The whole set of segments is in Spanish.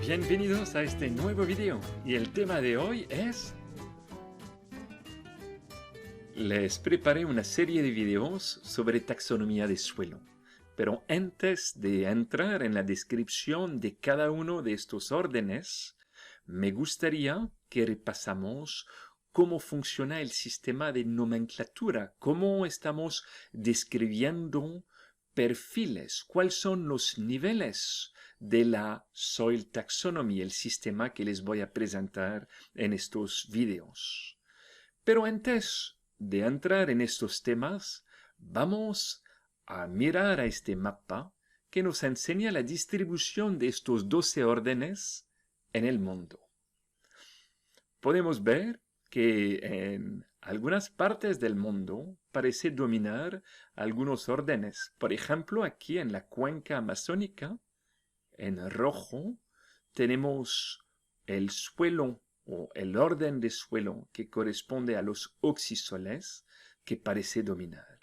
Bienvenidos a este nuevo video y el tema de hoy es... Les preparé una serie de videos sobre taxonomía de suelo, pero antes de entrar en la descripción de cada uno de estos órdenes, me gustaría que repasamos cómo funciona el sistema de nomenclatura, cómo estamos describiendo perfiles, cuáles son los niveles de la Soil Taxonomy, el sistema que les voy a presentar en estos videos. Pero antes de entrar en estos temas, vamos a mirar a este mapa que nos enseña la distribución de estos 12 órdenes en el mundo. Podemos ver que en algunas partes del mundo parece dominar algunos órdenes. Por ejemplo, aquí en la cuenca amazónica, en rojo, tenemos el suelo o el orden de suelo que corresponde a los oxisoles que parece dominar.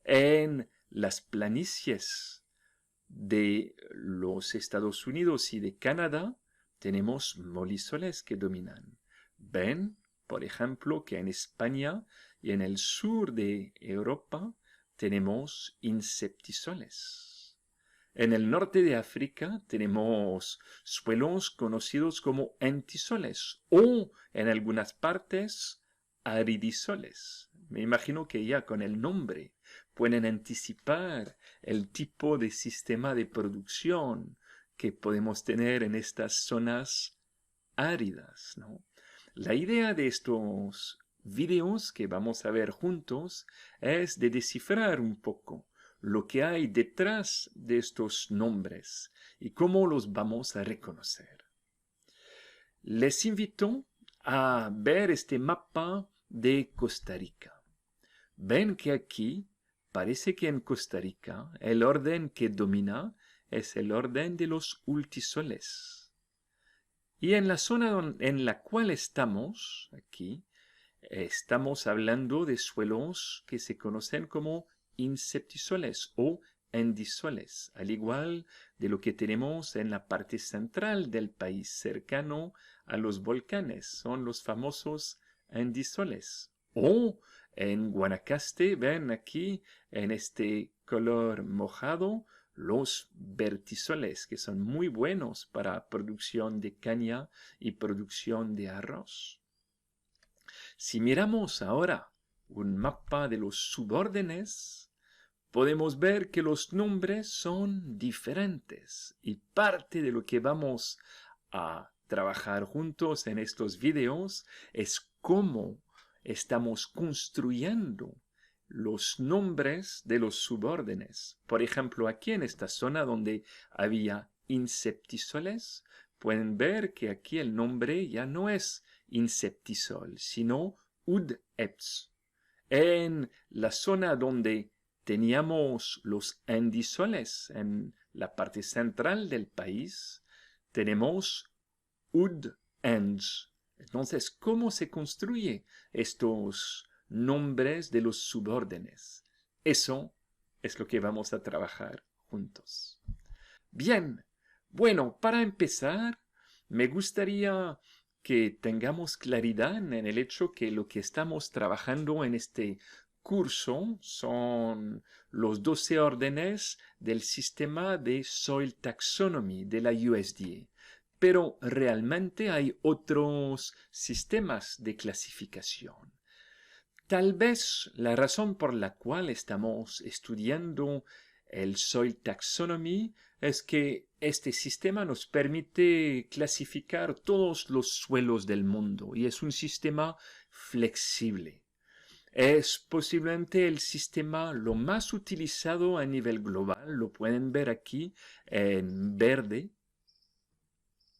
En las planicies de los Estados Unidos y de Canadá tenemos molisoles que dominan. Ven, por ejemplo, que en España y en el sur de Europa tenemos inceptisoles. En el norte de África tenemos suelos conocidos como entisoles o, en algunas partes, aridisoles. Me imagino que ya con el nombre pueden anticipar el tipo de sistema de producción que podemos tener en estas zonas áridas, ¿no? La idea de estos videos que vamos a ver juntos es de descifrar un poco lo que hay detrás de estos nombres y cómo los vamos a reconocer. Les invito a ver este mapa de Costa Rica. Ven que aquí parece que en Costa Rica el orden que domina es el orden de los ultisoles. Y en la zona en la cual estamos, aquí, estamos hablando de suelos que se conocen como inceptisoles o endisoles, al igual de lo que tenemos en la parte central del país, cercano a los volcanes, son los famosos endisoles. O en Guanacaste, ven aquí, en este color mojado, los vertisoles, que son muy buenos para producción de caña y producción de arroz. Si miramos ahora un mapa de los subórdenes, podemos ver que los nombres son diferentes y parte de lo que vamos a trabajar juntos en estos videos es cómo estamos construyendo los nombres de los subórdenes. Por ejemplo, aquí en esta zona donde había inceptisoles, pueden ver que aquí el nombre ya no es inceptisol, sino udepts. En la zona donde teníamos los endisoles, en la parte central del país, tenemos udends. Entonces, ¿cómo se construye estos nombres de los subórdenes? Eso es lo que vamos a trabajar juntos. Bien, bueno, para empezar, me gustaría que tengamos claridad en el hecho que lo que estamos trabajando en este curso son los 12 órdenes del sistema de Soil Taxonomy de la USDA. Pero realmente hay otros sistemas de clasificación. Tal vez la razón por la cual estamos estudiando el Soil Taxonomy es que este sistema nos permite clasificar todos los suelos del mundo y es un sistema flexible. Es posiblemente el sistema lo más utilizado a nivel global, lo pueden ver aquí en verde.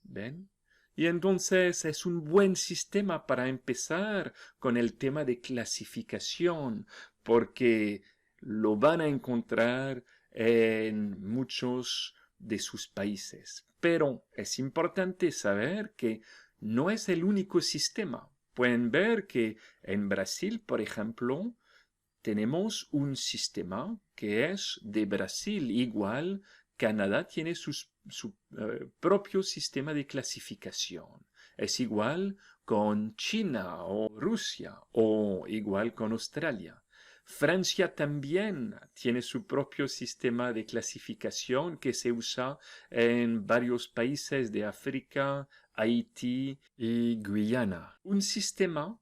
¿Ven? Y entonces es un buen sistema para empezar con el tema de clasificación, porque lo van a encontrar en muchos de sus países. Pero es importante saber que no es el único sistema. Pueden ver que en Brasil, por ejemplo, tenemos un sistema que es de Brasil igual. Canadá tiene sus propio sistema de clasificación. Es igual con China o Rusia o igual con Australia. Francia también tiene su propio sistema de clasificación que se usa en varios países de África, Haití y Guyana. Un sistema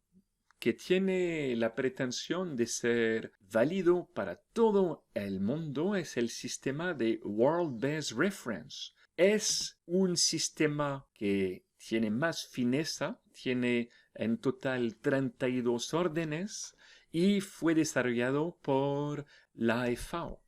que tiene la pretensión de ser válido para todo el mundo es el sistema de World Best Reference. Es un sistema que tiene más fineza, tiene en total 32 órdenes y fue desarrollado por la FAO.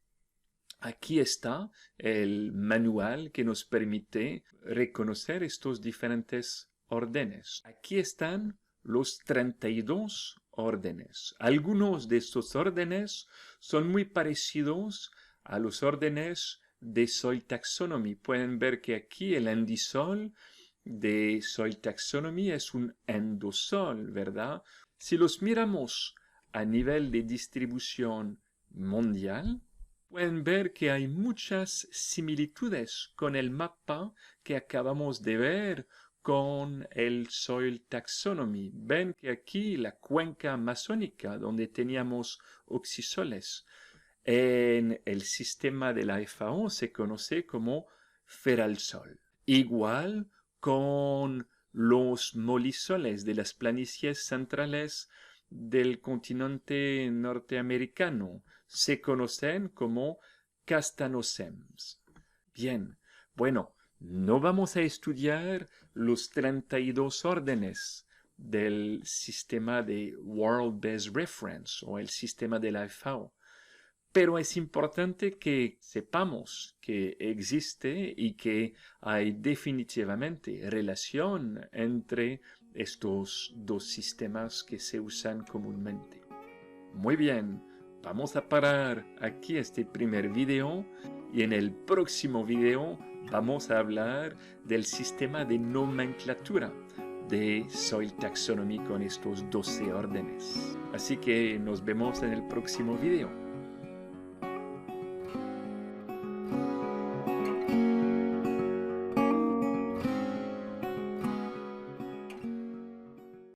Aquí está el manual que nos permite reconocer estos diferentes órdenes. Aquí están los 32 órdenes. Algunos de estos órdenes son muy parecidos a los órdenes de Soil Taxonomy. Pueden ver que aquí el endisol de Soil Taxonomy es un endosol, ¿verdad? Si los miramos a nivel de distribución mundial, pueden ver que hay muchas similitudes con el mapa que acabamos de ver con el Soil Taxonomy. Ven que aquí la cuenca amazónica, donde teníamos oxisoles, en el sistema de la FAO se conoce como feralsol. Igual con los molisoles de las planicies centrales del continente norteamericano. Se conocen como castanosems. Bien, bueno, no vamos a estudiar los 32 órdenes del sistema de World Best Reference o el sistema de la FAO. Pero es importante que sepamos que existe y que hay definitivamente relación entre estos dos sistemas que se usan comúnmente. Muy bien, vamos a parar aquí este primer video y en el próximo video vamos a hablar del sistema de nomenclatura de Soil Taxonomy con estos 12 órdenes. Así que nos vemos en el próximo video.